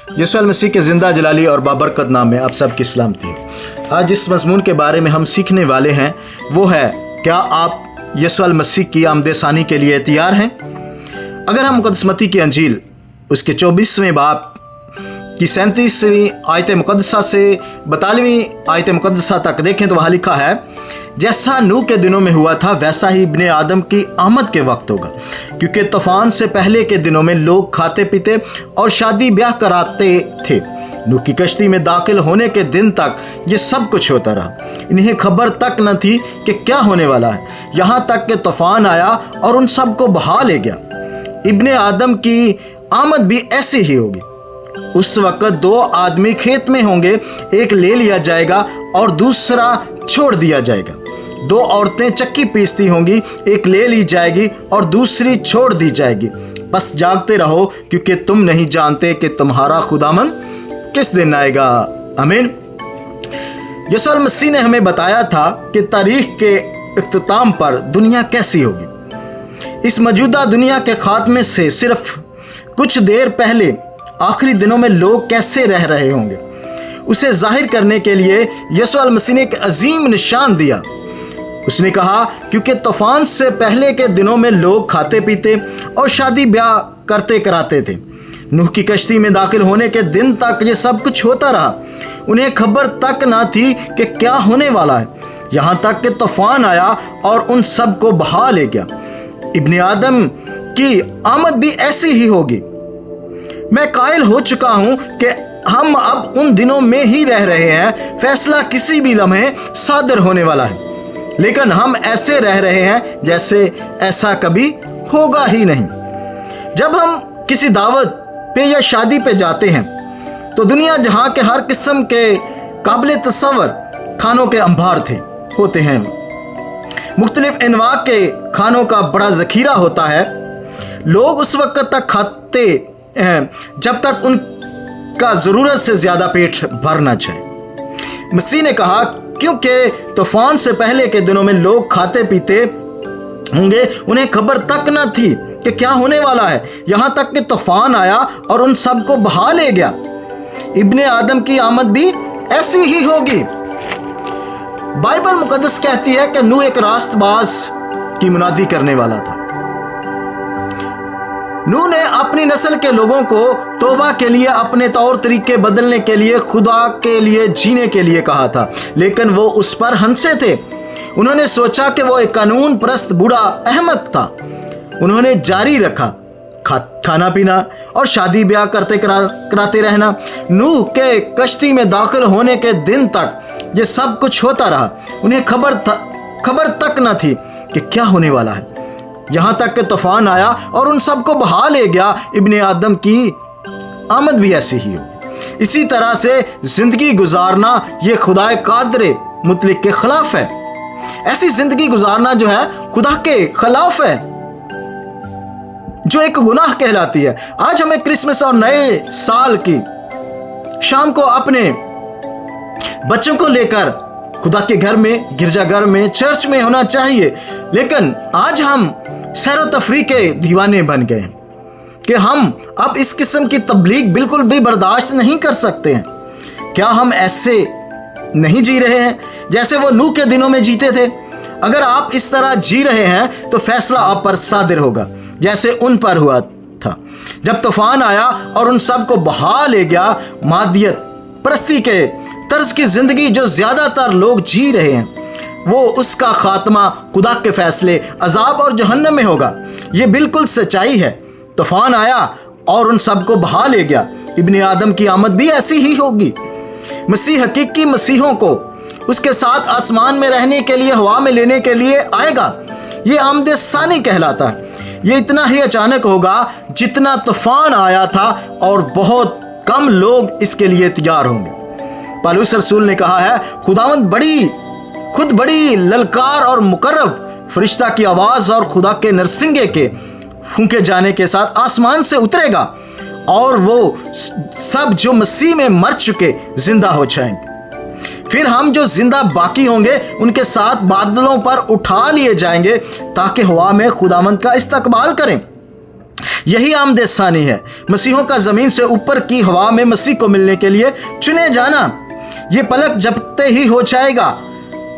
यीशु मसीह के ज़िंदा जलाली और बाबरकत नाम में आप सब की सलामती है। आज जिस मज़मून के बारे में हम सीखने वाले हैं वो है, क्या आप यीशु मसीह की आमद-ए-सानी के लिए तैयार हैं? अगर हम मुक़द्दस मत्ती की अंजील उसके 24वें बाब की 37वीं आयत मुक़द्दसा से 42वीं आयत मुक़द्दसा तक देखें तो वहाँ लिखा है, जैसा नूह के दिनों में हुआ था वैसा ही इब्ने आदम की आमद के वक्त होगा, क्योंकि तूफान से पहले के दिनों में लोग खाते पीते और शादी ब्याह कराते थे। नूह की कश्ती में दाखिल होने के दिन तक ये सब कुछ होता रहा। इन्हें खबर तक न थी कि क्या होने वाला है, यहाँ तक कि तूफान आया और उन सब को बहा ले गया। इब्ने आदम की आमद भी ऐसी ही होगी। उस वक्त 2 आदमी खेत में होंगे, एक ले लिया जाएगा और दूसरा छोड़ दिया जाएगा। 2 औरतें चक्की पीसती होंगी, एक ले ली जाएगी और दूसरी छोड़ दी जाएगी। बस जागते रहो, क्योंकि तुम नहीं जानते कि तुम्हारा खुदामंद किस दिन आएगा। आमीन। यीशु मसीह ने हमें बताया था कि तारीख के इख्तिताम पर दुनिया कैसी होगी। इस मौजूदा दुनिया के खात्मे से सिर्फ कुछ देर पहले आखिरी दिनों में लोग कैसे रह रहे होंगे, उसे जाहिर करने के लिए यीशु मसीह ने एक अजीम निशान दिया। उसने कहा, क्योंकि तूफान से पहले के दिनों में लोग खाते पीते और शादी ब्याह करते कराते थे। नूह की कश्ती में दाखिल होने के दिन तक ये सब कुछ होता रहा। उन्हें खबर तक ना थी कि क्या होने वाला है, यहाँ तक कि तूफान आया और उन सब को बहा ले गया। इब्ने आदम की आमद भी ऐसी ही होगी। मैं कायल हो चुका हूं कि हम अब उन दिनों में ही रह रहे हैं। फैसला किसी भी लम्हे सादर होने वाला है, लेकिन हम ऐसे रह रहे हैं जैसे ऐसा कभी होगा ही नहीं। जब हम किसी दावत पे या शादी पे जाते हैं तो दुनिया जहां के हर किस्म के काबिल तस्वर खानों के अंबार होते हैं। मुख्तलिफ इनवा के खानों का बड़ा ज़ख़ीरा होता है। लोग उस वक्त तक खाते जब तक उनका ज़रूरत से ज़्यादा पेट भर ना जाए। मसीह ने कहा, क्योंकि तूफान से पहले के दिनों में लोग खाते पीते होंगे, उन्हें खबर तक न थी कि क्या होने वाला है, यहाँ तक कि तूफान आया और उन सब को बहा ले गया। इब्ने आदम की आमद भी ऐसी ही होगी। बाइबल मुकद्दस कहती है कि नूह एक रास्तबाज की मुनादी करने वाला था। नूह ने अपनी नस्ल के लोगों को तौबा के लिए, अपने तौर तरीके बदलने के लिए, खुदा के लिए जीने के लिए कहा था, लेकिन वो उस पर हंसे थे। उन्होंने सोचा कि वो एक कानून परस्त बूढ़ा अहमक था। उन्होंने जारी रखा खाना पीना और शादी ब्याह कराते रहना। नूह के कश्ती में दाखिल होने के दिन तक ये सब कुछ होता रहा। उन्हें खबर तक न थी कि क्या होने वाला है, यहाँ तक कि तूफान आया और उन सब को बहा ले गया। इब्ने आदम की आमद भी ऐसी ही होगी। इसी तरह से जिंदगी गुजारना ये खुदाए कादर मुतलक के खिलाफ है। ऐसी जिंदगी गुजारना जो है खुदा के खिलाफ है, जो एक गुनाह कहलाती है। आज हमें क्रिसमस और नए साल की शाम को अपने बच्चों को लेकर खुदा के घर में, गिरजाघर में, चर्च में होना चाहिए, लेकिन आज हम सैर व तफरीह के दीवाने बन गए कि हम अब इस किस्म की तबलीग बिल्कुल भी बर्दाश्त नहीं कर सकते हैं। क्या हम ऐसे नहीं जी रहे हैं जैसे वो नूह के दिनों में जीते थे? अगर आप इस तरह जी रहे हैं तो फैसला आप पर सादिर होगा, जैसे उन पर हुआ था जब तूफान आया और उन सब को बहा ले गया। मादियत परस्ती के तर्ज की जिंदगी जो ज्यादातर लोग जी रहे हैं, वो उसका खात्मा खुदा के फैसले, अजाब और जहन्नम में होगा। ये बिल्कुल सच्चाई है। तूफान आया और उन सब को बहा ले गया। इब्ने आदम की आमद भी ऐसी ही होगी। मसीह हकीकी मसीहों को उसके साथ आसमान में रहने के लिए, हवा में लेने के लिए आएगा। ये आमद-ए-सानी कहलाता है। ये इतना ही अचानक होगा जितना तूफान आया था, और बहुत कम लोग इसके लिए तैयार होंगे। पौलुस रसूल ने कहा है, खुदावंद खुद बड़ी ललकार और मुकर्रब फरिश्ता की आवाज़ और खुदा के नरसिंगे के फूंके जाने के साथ आसमान से उतरेगा, और वो सब जो मसीह में मर चुके जिंदा हो जाएंगे। फिर हम जो जिंदा बाकी होंगे उनके साथ बादलों पर उठा लिए जाएंगे, ताकि हवा में खुदावंद का इस्तकबाल करें। यही आमद सानी है, मसीहों का ज़मीन से ऊपर की हवा में मसीह को मिलने के लिए चुने जाना। ये पलक झपकते ही हो जाएगा।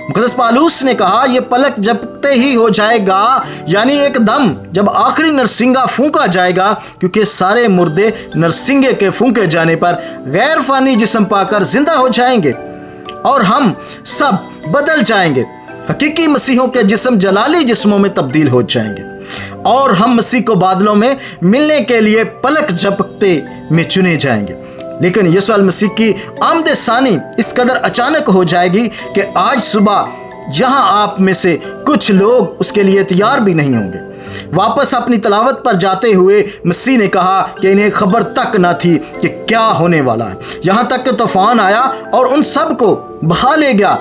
मुक़द्दस पौलुस ने कहा ये पलक झपकते ही हो जाएगा, यानी एकदम जब आखिरी नरसिंगा फूंका जाएगा, क्योंकि सारे मुर्दे नरसिंगे के फूंके जाने पर गैर फानी जिस्म पाकर जिंदा हो जाएंगे और हम सब बदल जाएंगे। हकीकी मसीहों के जिस्म जलाली जिस्मों में तब्दील हो जाएंगे और हम मसीह को बादलों में मिलने के लिए पलक झपकते में चुने जाएंगे। लेकिन यीशु मसीह की आमद सानी इस कदर अचानक हो जाएगी कि आज सुबह यहाँ आप में से कुछ लोग उसके लिए तैयार भी नहीं होंगे। वापस अपनी तलावत पर जाते हुए मसीह ने कहा कि इन्हें खबर तक न थी कि क्या होने वाला है, यहाँ तक कि तूफान आया और उन सब को बहा ले गया।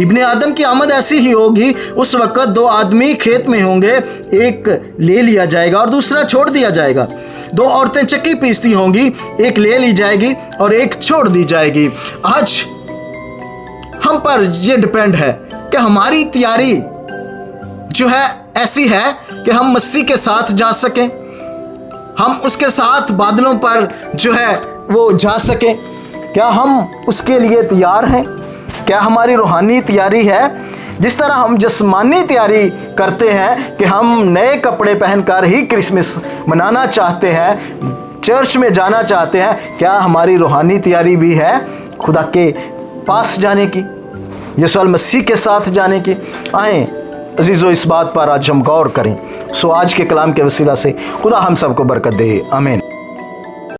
इब्ने आदम की आमद ऐसी ही होगी। उस वक्त दो आदमी खेत में होंगे, एक ले लिया जाएगा और दूसरा छोड़ दिया जाएगा। दो औरतें चक्की पीसती होंगी, एक ले ली जाएगी और एक छोड़ दी जाएगी। आज हम पर यह डिपेंड है कि हमारी तैयारी जो है ऐसी है कि हम मसीह के साथ जा सकें, हम उसके साथ बादलों पर जो है वो जा सकें। क्या हम उसके लिए तैयार हैं? क्या हमारी रूहानी तैयारी है? जिस तरह हम जिस्मानी तैयारी करते हैं कि हम नए कपड़े पहनकर ही क्रिसमस मनाना चाहते हैं, चर्च में जाना चाहते हैं, क्या हमारी रूहानी तैयारी भी है खुदा के पास जाने की, यीशु मसीह के साथ जाने की? आएँ अजीज़ों, इस बात पर आज हम गौर करें। सो आज के कलाम के वसीला से खुदा हम सबको बरकत दे। आमीन।